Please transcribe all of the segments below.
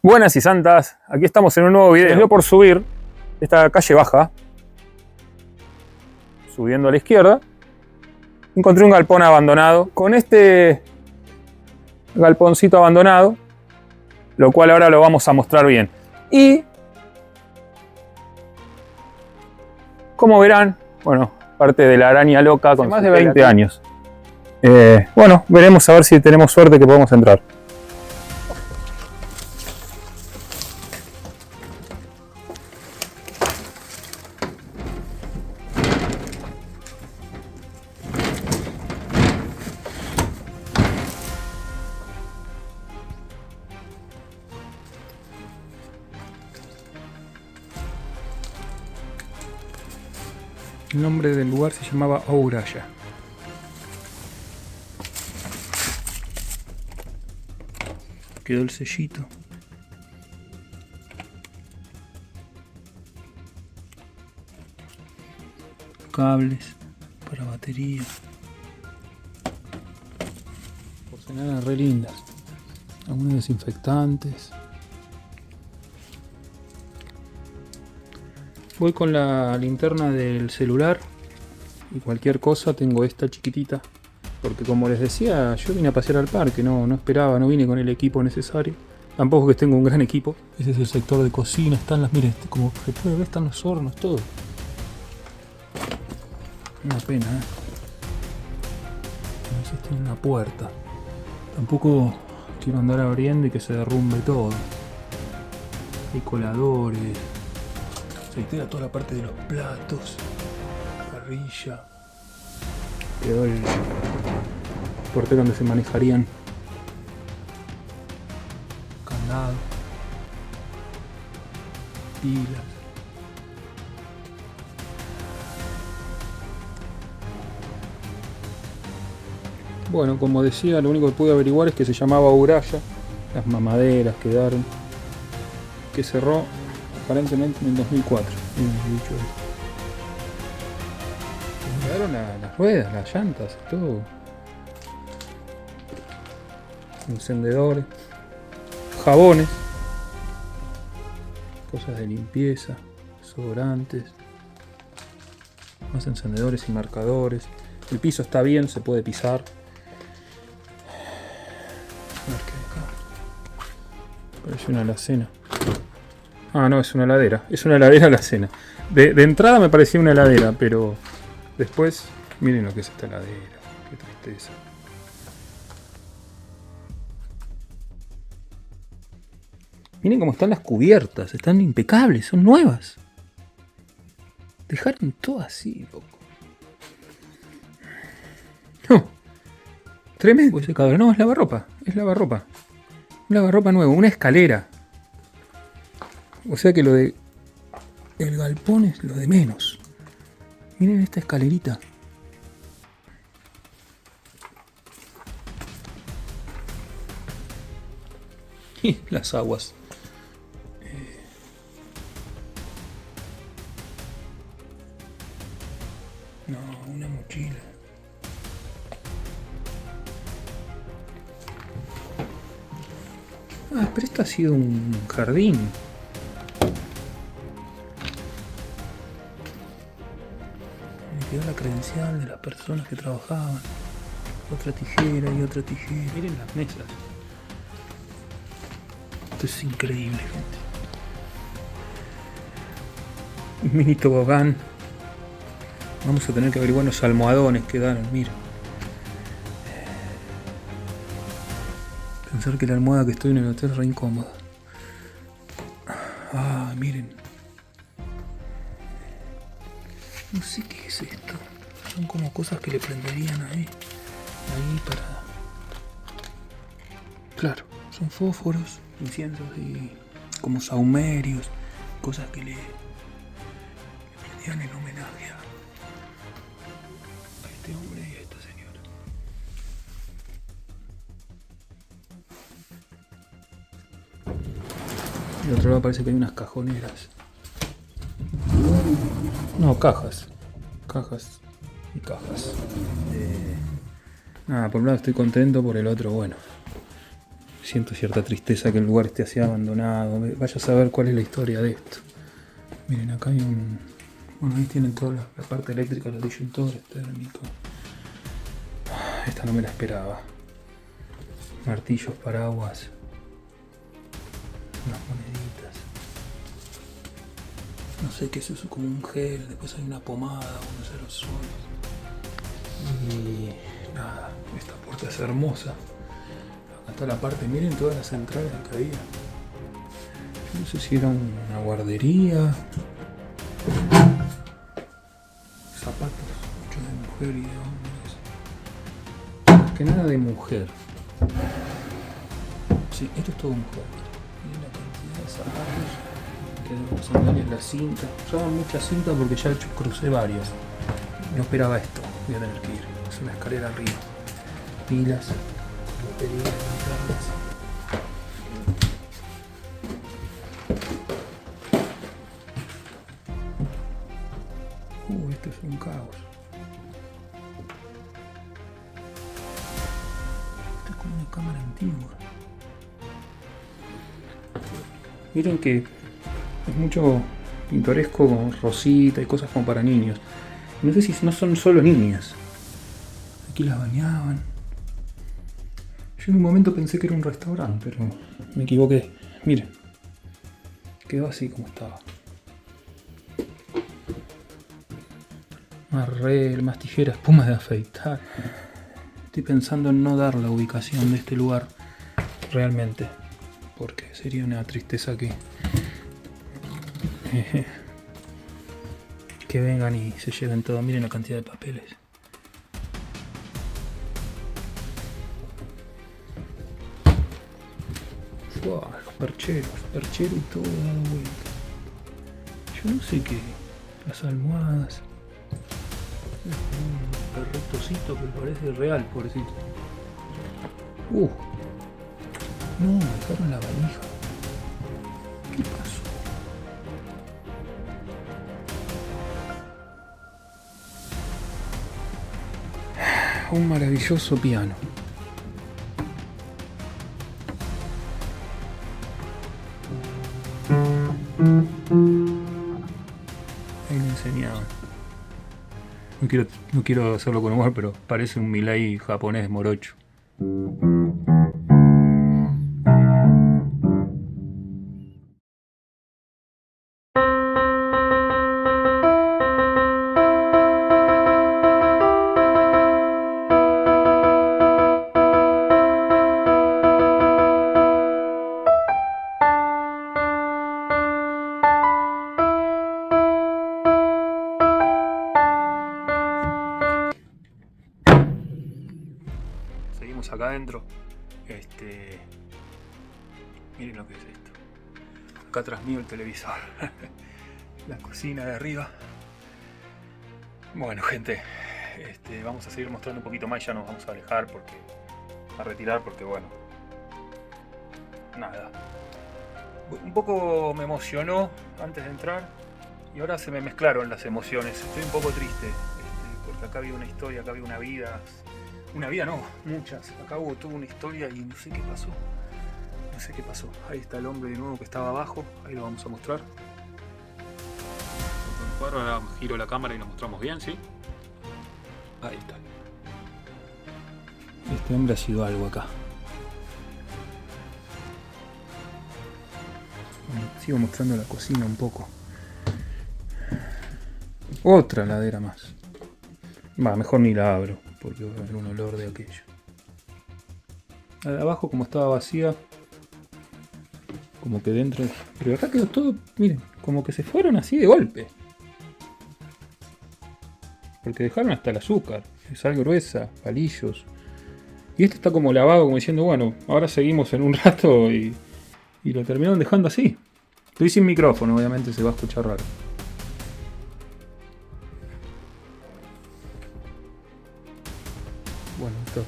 Buenas y santas, aquí estamos en un nuevo video. Me dio por subir esta calle baja, subiendo a la izquierda, encontré un galpón abandonado. Con este galponcito abandonado, lo cual ahora lo vamos a mostrar bien. Y, como verán, bueno, parte de la araña loca con más de 20 años. Bueno, veremos a ver si tenemos suerte que podemos entrar. El nombre del lugar se llamaba Ouraya. Quedó el sellito. Cables para batería. Porcelanas re lindas. Algunos desinfectantes. Voy con la linterna del celular y cualquier cosa tengo esta chiquitita. Porque como les decía, yo vine a pasear al parque, no esperaba, no vine con el equipo necesario. Tampoco que tengo un gran equipo. Ese es el sector de cocina, están las, miren, como se puede ver, están los hornos, todo. Una pena, A veces tiene una puerta. Tampoco quiero andar abriendo y que se derrumbe todo. Hay coladores. Se altera toda la parte de los platos. Parrilla. Quedó el portero donde se manejarían candado, pilas. Bueno, como decía, lo único que pude averiguar es que se llamaba Ouraya. Las mamaderas quedaron, que cerró aparentemente en el 2004. Quedaron las ruedas, las llantas, todo. Encendedores, jabones, cosas de limpieza, desodorantes, más encendedores y marcadores. El piso está bien, se puede pisar. A ver qué hay acá. Parece una alacena. Ah, no, es una heladera. Es una heladera alacena. De entrada me parecía una heladera, pero después, miren lo que es esta heladera. Qué tristeza. Miren cómo están las cubiertas. Están impecables, son nuevas. Dejaron todo así, loco. No. Tremendo ese cabrón. No, es lavarropa. Es lavarropa. Un lavarropa nuevo. Una escalera. O sea que lo de el galpón es lo de menos. Miren esta escalerita. Y las aguas. No, una mochila. Ah, pero esto ha sido un jardín. Quedó la credencial de las personas que trabajaban. Otra tijera y otra tijera. Miren las mesas. Esto es increíble, gente. Un mini tobogán. Vamos a tener que averiguar los almohadones que quedaron, miren. Pensar que la almohada que estoy en el hotel es re incómoda. Ah, miren. No sé qué es esto. Son como cosas que le prenderían ahí para... Claro, son fósforos, inciensos y como sahumerios, cosas que le prendían en homenaje a este hombre y a esta señora. Y otro lado parece que hay unas cajoneras. No, cajas. Cajas y cajas. Nada, por un lado estoy contento, por el otro, bueno. Siento cierta tristeza que el lugar esté así abandonado. Vaya a saber cuál es la historia de esto. Miren, acá hay un... Bueno, ahí tienen toda la parte eléctrica, los disyuntores térmicos. Esta no me la esperaba. Martillos, paraguas. Unas moneditas. No sé qué es eso, como un gel. Después hay una pomada, unos aerosoles. Y nada, esta puerta es hermosa. Acá está la parte, miren todas las centrales que había. Yo no sé si era una guardería. Zapatos, muchos de mujer y de hombres. Más que nada de mujer. Sí, esto es todo mujer. Miren la cantidad de zapatos. Que los sandalias, la cinta. Usaban mucha cinta porque ya crucé varias. No esperaba esto. Voy a tener que ir. Es una escalera arriba. Pilas. Baterías, linternas. Esto es un caos. Esto es como una cámara antigua. Miren que es mucho pintoresco, con rosita y cosas como para niños. No sé si no son solo niñas. Aquí las bañaban. Yo en un momento pensé que era un restaurante, pero me equivoqué. Miren, quedó así como estaba. Más tijeras, espumas de afeitar. Estoy pensando en no dar la ubicación de este lugar realmente, porque sería una tristeza que vengan y se lleven todo. Miren la cantidad de papeles. Wow, los percheros y todo dado vuelta. Yo no sé qué. Las almohadas. Un perretocito que parece real, pobrecito. No, dejaron la valija. ¿Qué pasó? Un maravilloso piano. Ahí le enseñaban. No quiero hacerlo con humor, pero parece un Milei japonés morocho. Seguimos acá adentro. Miren lo que es esto. Acá atrás mío el televisor. La cocina de arriba. Bueno, gente, vamos a seguir mostrando un poquito más. Ya nos vamos a alejar a retirar porque bueno, nada. Un poco me emocionó antes de entrar y ahora se me mezclaron las emociones. Estoy un poco triste porque acá había una historia, acá había una vida. Una vida no, muchas. Acá hubo toda una historia y no sé qué pasó. No sé qué pasó. Ahí está el hombre de nuevo que estaba abajo. Ahí lo vamos a mostrar. Ahora giro la cámara y nos mostramos bien, ¿sí? Ahí está. Este hombre ha sido algo acá. Bueno, sigo mostrando la cocina un poco. Otra ladera más. Mejor ni la abro, porque va a haber un olor de aquello. La de abajo, como estaba vacía, como que dentro... Pero acá quedó todo, miren, como que se fueron así de golpe. Porque dejaron hasta el azúcar, sal gruesa, palillos. Y este está como lavado, como diciendo, bueno, ahora seguimos en un rato y lo terminaron dejando así. Estoy sin micrófono, obviamente se va a escuchar raro. Bueno, estas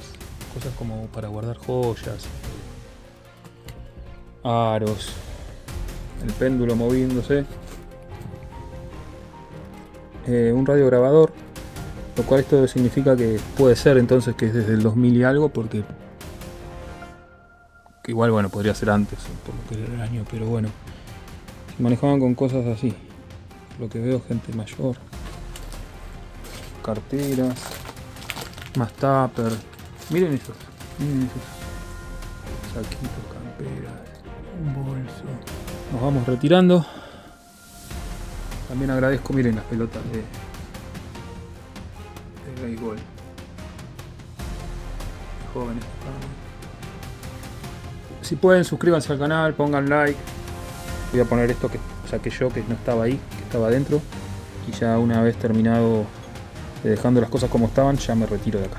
cosas como para guardar joyas, aros, el péndulo moviéndose, un radiograbador, lo cual esto significa que puede ser entonces que es desde el 2000 y algo, porque Que igual, bueno, podría ser antes, por lo que era el año, pero bueno. Se manejaban con cosas así. Lo que veo, gente mayor. Carteras. Más tupper. Miren esos. Miren esos. Saquitos, camperas. Un bolso. Nos vamos retirando. También agradezco, miren las pelotas de béisbol. Jóvenes. Si pueden, suscríbanse al canal, pongan like. Voy a poner esto que saqué yo, que no estaba ahí, que estaba adentro. Y ya una vez terminado de dejando las cosas como estaban, ya me retiro de acá.